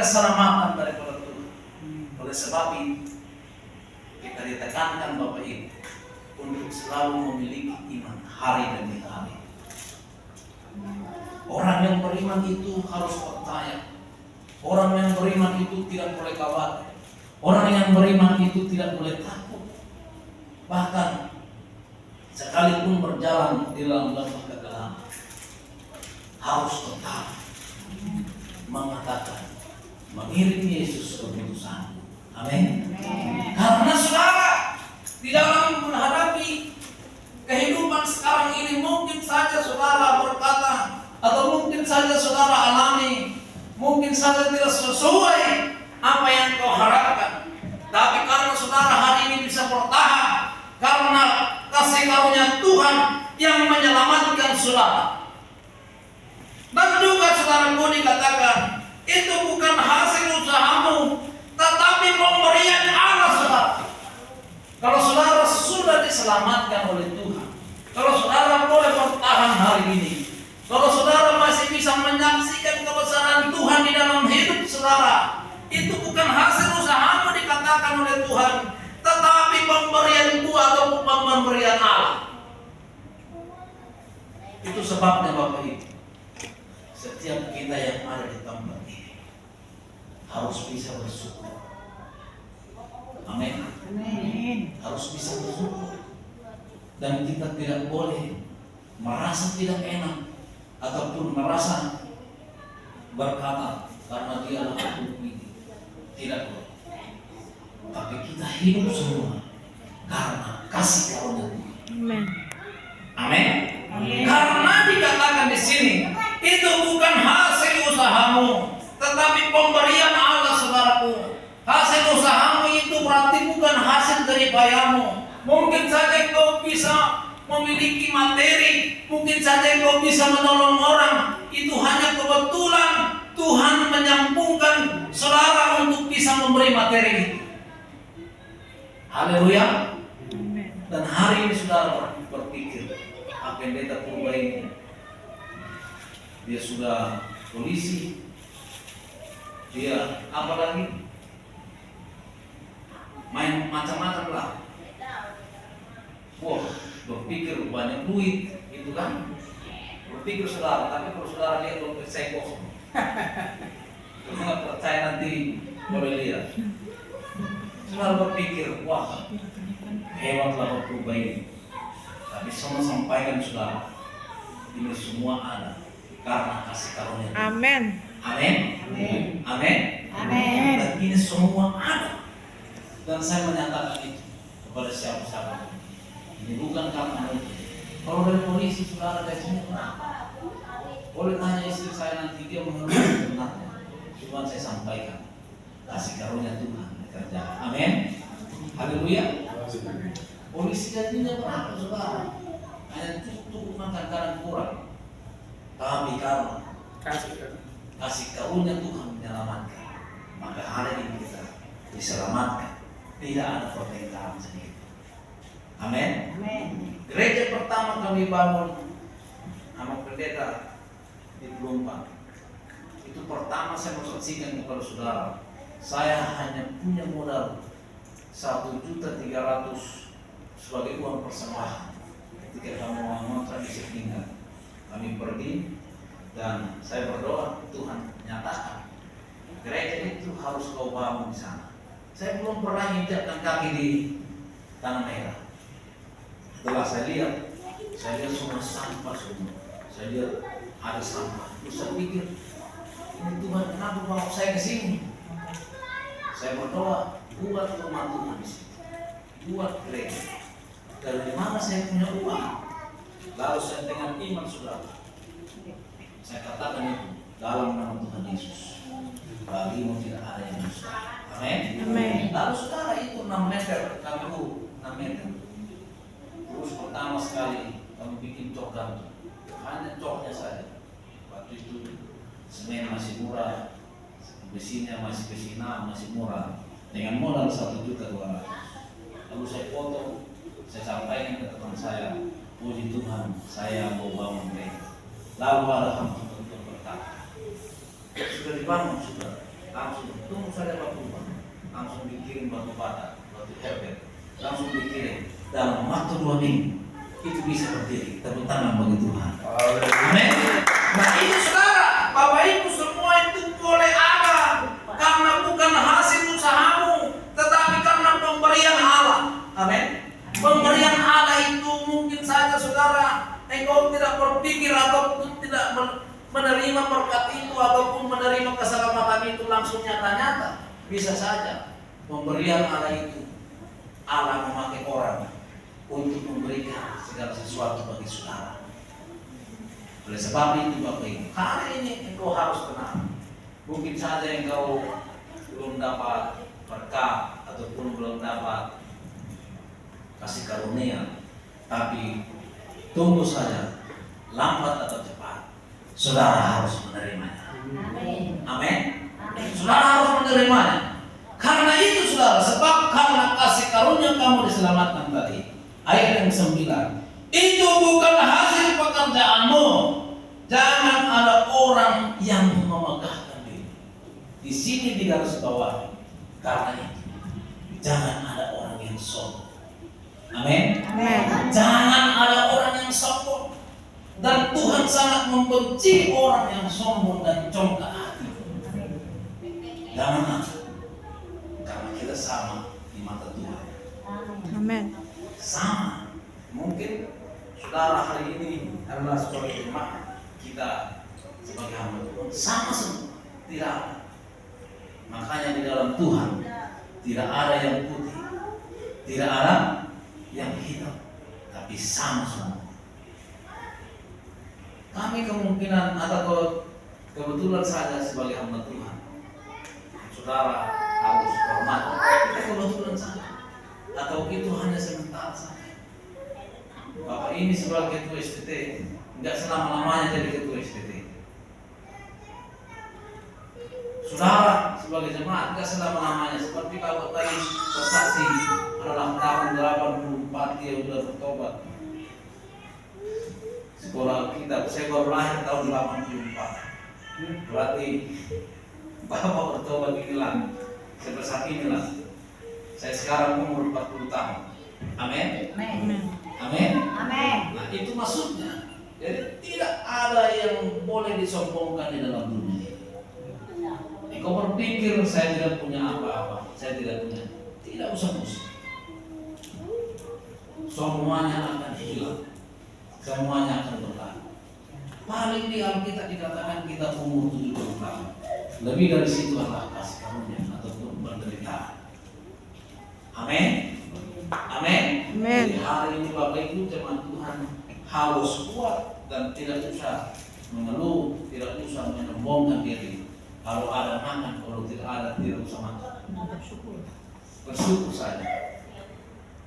keselamatan daripada Tuhan. Oleh sebab itu kita ditekankan Bapak Ibu untuk selalu memiliki iman hari demi hari. Orang yang beriman itu harus percaya. Orang yang beriman itu tidak boleh khawatir. Orang yang beriman itu tidak boleh takut. Bahkan sekalipun berjalan di dalam lembah kegelapan, harus tetap mengatakan mengiring Yesus keputusan. Amin. Karena saudara, di dalam menghadapi kehidupan sekarang ini, mungkin saja saudara berkata, atau mungkin saja saudara alami, mungkin saja tidak sesuai apa yang kau harapkan. Tapi karena saudara hari ini bisa bertahan karena kasih karunia Tuhan yang menyelamatkan saudara. Dan juga saudaraku dikatakan, itu bukan hasil usahamu, tetapi pemberian Allah saudara. Kalau saudara sudah diselamatkan oleh Tuhan, kalau saudara boleh bertahan hari ini, kalau saudara masih bisa menyaksikan kebesaran Tuhan di dalam hidup saudara, itu bukan hasil usahamu dikatakan oleh Tuhan, tetapi pemberian Tuhan atau pemberian Allah. Itu sebabnya Bapak Ibu, setiap kita yang ada di tempat ini harus bisa bersyukur. Amin. Harus bisa bersyukur. Dan kita tidak boleh merasa tidak enak ataupun merasa berkata karena dia adalah ini. Tidak boleh. Tapi kita hidup semua karena kasih karunia Tuhan. Amin. Karena dikatakan di sini, itu bukan hasil usahamu, tetapi pemberian Allah saudaraku. Hasil usahamu itu berarti bukan hasil dari bayamu. Mungkin saja kau bisa memiliki materi, mungkin saja kau bisa menolong orang. Itu hanya kebetulan Tuhan menyambungkan saudara untuk bisa memberi materi itu. Haleluya. Dan hari ini saudara berpikir, pendeta Purba ini, dia sudah polisi, dia apa lagi, main macam-macam lah. Wah, berpikir banyak duit, itu kan? Berpikir saudara, tapi kalau saudara lihat dompet saya kosong, nggak percaya nanti boleh lihat. Saudara berpikir, wah, hebatlah Purba ini. Tapi semua sampaikan saudara, ini semua ada karena kasih karunia. Amin. Amin. Amin. Amin. Amin. Dan ini semua ada. Dan saya menyatakan itu kepada siapa-siapa. Ini bukan karena itu. Kalau dari polisi saudara dari sini kenapa? Boleh tanya istri saya nanti, dia mengerti sebenarnya. Cuma saya sampaikan kasih karunia Tuhan kerja. Amin. Haleluya. Polisi gajinya berapa saudara? Hanya cukup makan kadang kurang. Tapi karena kasih karunia Tuhan menyelamatkan, maka hari ini kita diselamatkan. Tidak ada permintaan sendiri. Amin. Gereja pertama kami bangun sama pendeta di Pelumpang. Itu pertama saya mau saksikan kepada saudara. Saya hanya punya modal 1.300.000 sebagai uang persembahan. Ketika kami mau ngontrak di Setinggal, kami pergi dan saya berdoa, Tuhan nyatakan gereja itu harus kau bangun di sana. Saya belum pernah injakkan kaki di Tanah Merah. Setelah saya lihat semua sampah semua. Saya lihat ada sampah. Terus saya pikir, ini Tuhan kenapa bawa saya ke sini? Saya berdoa, buat rumah Tuhan di sini, buat gereja. Dari mana saya punya uang? Lalu saya dengan iman saudara, saya katakan itu dalam nama Tuhan Yesus, bagimu tidak ada yang mustahil. Amin. Lalu saudara itu 6 meter, kami 6 meter. Terus pertama sekali kami bikin cok gantung, hanya coknya saja. Waktu itu semen masih murah, besinya masih besina masih murah, dengan modal 1.200.000. Lalu saya foto. Saya sampaikan ke teman saya, puji Tuhan, saya mau bangun gereja. Lalu ada hamba berkata, sudah dibangun sudah, langsung tunggu saja batu langsung dikirim batu bata, batu herbet, langsung dikirim dalam waktu 2 minggu itu bisa berdiri. Tepuk tangan bagi Tuhan. Amin. Nah itu saudara, Bapak Ibu semua itu boleh ada karena bukan hasil usahamu, tetapi karena pemberian Allah. Amin. Pemberian Allah itu mungkin saja saudara, engkau tidak berpikir ataupun tidak menerima berkat itu ataupun menerima keselamatan itu langsung nyata-nyata. Bisa saja pemberian Allah itu Allah memakai orang untuk memberikan segala sesuatu bagi saudara. Oleh sebab itu Bapak Ibu, hari ini engkau harus tenang. Mungkin saja engkau belum dapat berkat ataupun belum dapat kasih karunia, tapi tunggu saja, lambat atau cepat, saudara harus menerimanya. Amin. Saudara harus menerimanya. Karena itu saudara, sebab karena kasih karunia kamu diselamatkan tadi. Ayat yang 9, itu bukan hasil pekerjaanmu. Jangan ada orang yang memegahkan diri. Di sini di garis bawah, karena itu jangan ada orang yang sombong. Amin. Jangan ada orang yang sombong. Dan Tuhan sangat membenci orang yang sombong dan congkak hati. Jangan ada. Karena kita sama di mata Tuhan. Amin. Sama. Mungkin saudara hari ini adalah sebagai jemaat, kita sebagai hamba Tuhan sama semua. Tidak ada. Makanya di dalam Tuhan tidak ada yang putih, tidak ada yang hitam, tapi sama semua. Kami kemungkinan atau kebetulan saja sebagai hamba Tuhan, saudara harus hormat. Kita kebetulan saja, atau itu hanya sementara saja. Bapak ini sebagai ketua STT tidak selama-lamanya jadi ketua STT. Saudara sebagai jemaat tidak selama-lamanya. Seperti kalau tadi bersaksi adalah tahun 84 dia sudah bertobat. Sekolah kita, saya baru lahir tahun 84. Berarti Bapak bertobat hilang sebesar inilah. Saya sekarang umur 40 tahun. Amin. Amin. Nah itu maksudnya. Jadi tidak ada yang boleh disombongkan di dalam dunia ini. Engkau berpikir saya tidak punya apa-apa, saya tidak punya. Tidak usah pusing. Semuanya akan hilang. Semuanya akan berlalu. Paling di Alkitab dikatakan kita umur 70 tahun. Lebih dari situ adalah kasih karunia ataupun penderitaan. Amin. Amin. Jadi hari ini Bapak Ibu jemaat Tuhan harus kuat dan tidak usah mengeluh, tidak usah menyombongkan diri. Kalau ada makan, kalau tidak ada tidak usah makan. Bersyukur saja.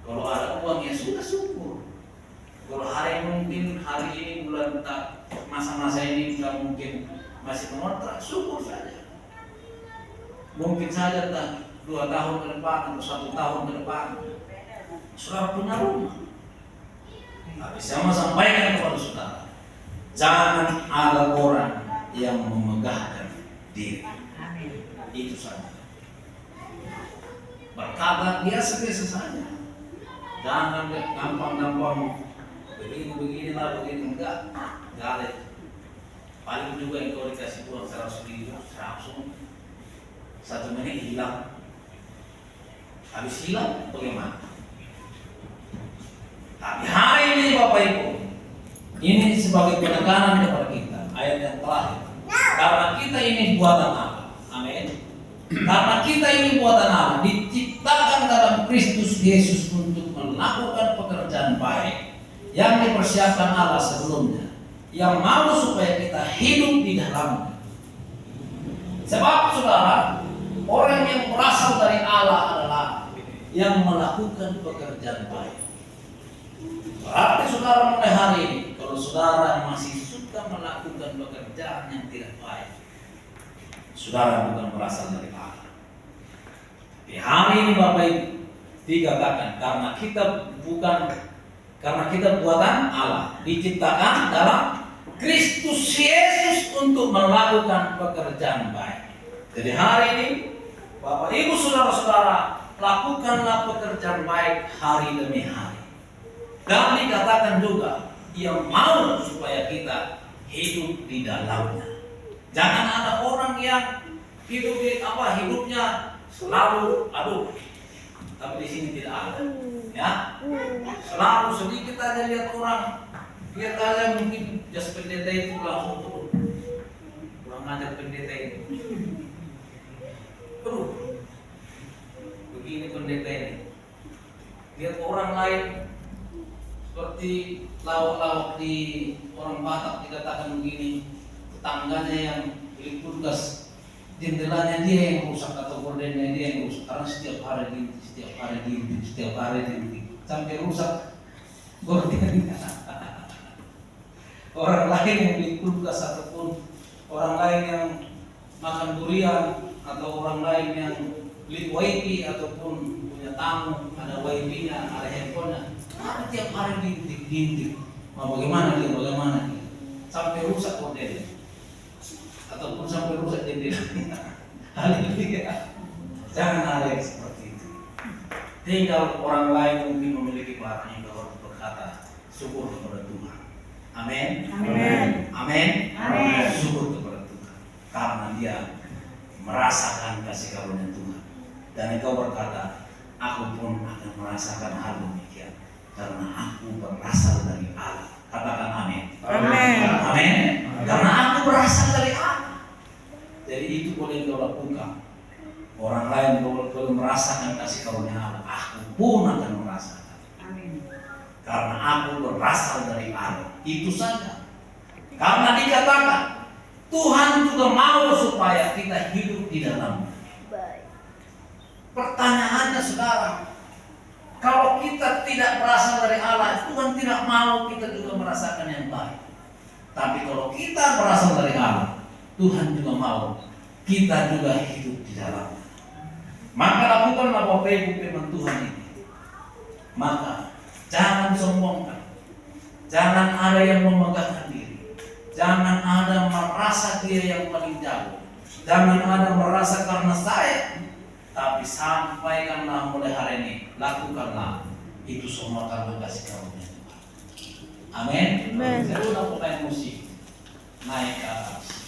Kalau ada uang ya sudah syukur. Kalau mungkin hari ini bulan masa-masa ini tidak mungkin masih mengontrak, syukur saja. Mungkin saja 2 tahun ke depan atau 1 tahun ke depan saudara punya rumah. Tapi saya mau sampaikan kepada saudara, jangan ada orang yang memegahkan diri. Itu saja. Berkata biasa-biasa saja. Jangan gampang-gampang begini-beginilah, begini enggak. Enggak. Paling juga yang kau dikasih uang 100.000 langsung 1 menit hilang. Habis hilang bagaimana? Tapi hari ini Bapak Ibu, ini sebagai penekanan kepada kita, ayat yang terakhir. Karena kita ini buatan Allah. Amin. Karena kita ini buatan Allah, diciptakan dalam Kristus Yesus untuk melakukan pekerjaan baik yang dipersiapkan Allah sebelumnya, yang mau supaya kita hidup di dalamnya. Sebab saudara, orang yang berasal dari Allah adalah yang melakukan pekerjaan baik. Berarti saudara mulai hari ini, kalau saudara masih suka melakukan pekerjaan yang tidak baik, saudara bukan berasal dari Allah. Di hari ini Bapak Ibu dikatakan karena kita buatan Allah, diciptakan dalam Kristus Yesus untuk melakukan pekerjaan baik. Jadi hari ini Bapak Ibu saudara-saudara, lakukanlah pekerjaan baik hari demi hari. Dan dikatakan juga, Ia mau supaya kita hidup di dalamnya. Jangan ada orang yang hidupnya selalu tapi di sini tidak ada. Ya, selalu sedikit aja lihat orang, lihat aja mungkin jas pendeta itu langsung turun. Kurang ajar pendeta itu. Begini pendeta ini. Lihat orang lain seperti lawak-lawak di orang Batak dikatakan begini, tetangganya yang beli kulkas, jendelanya dia yang rusak atau gordennya dia yang rusak karena setiap hari dintip sampai rusak gordennya. Orang lain yang beli kulkas ataupun orang lain yang makan durian atau orang lain yang beli wifi ataupun punya tamu ada wifi-nya, ada handphone-nya, tiap hari dintip. Bagaimana dia sampai rusak gordennya ataupun sampai rusak jendelanya. Haleluya. Jangan ada yang seperti itu. Tinggal orang lain mungkin memiliki barang yang dapat berkata syukur kepada Tuhan. Amin. Amin. Amin. Amin. Syukur kepada Tuhan karena dia merasakan kasih karunia Tuhan. Dan engkau berkata, aku pun akan merasakan hal demikian karena aku berasal dari Allah. Katakan amin. Amin. Amin. Karena aku berasal dari Allah. Jadi itu boleh kau lakukan. Orang lain boleh merasakan kasih karunia Allah. Aku pun akan merasakan. Amin. Karena aku berasal dari Allah. Itu saja. Karena dikatakan Tuhan juga mau supaya kita hidup di dalamnya. Pertanyaannya sekarang, kalau kita tidak berasal dari Allah, Tuhan tidak mau kita juga merasakan yang baik. Tapi kalau kita berasal dari Allah, Tuhan juga mau kita juga hidup di dalamnya. Maka lakukanlah Bapak Ibu firman Tuhan ini. Maka jangan sombongkan, jangan ada yang memegahkan diri, jangan ada merasa dia yang paling jauh, jangan ada merasa karena saya. Tapi sampaikanlah mulai hari ini, lakukanlah itu semua karena kasih karunia Tuhan. Amin. Amin. Saya udah pemain musik naik ke atas.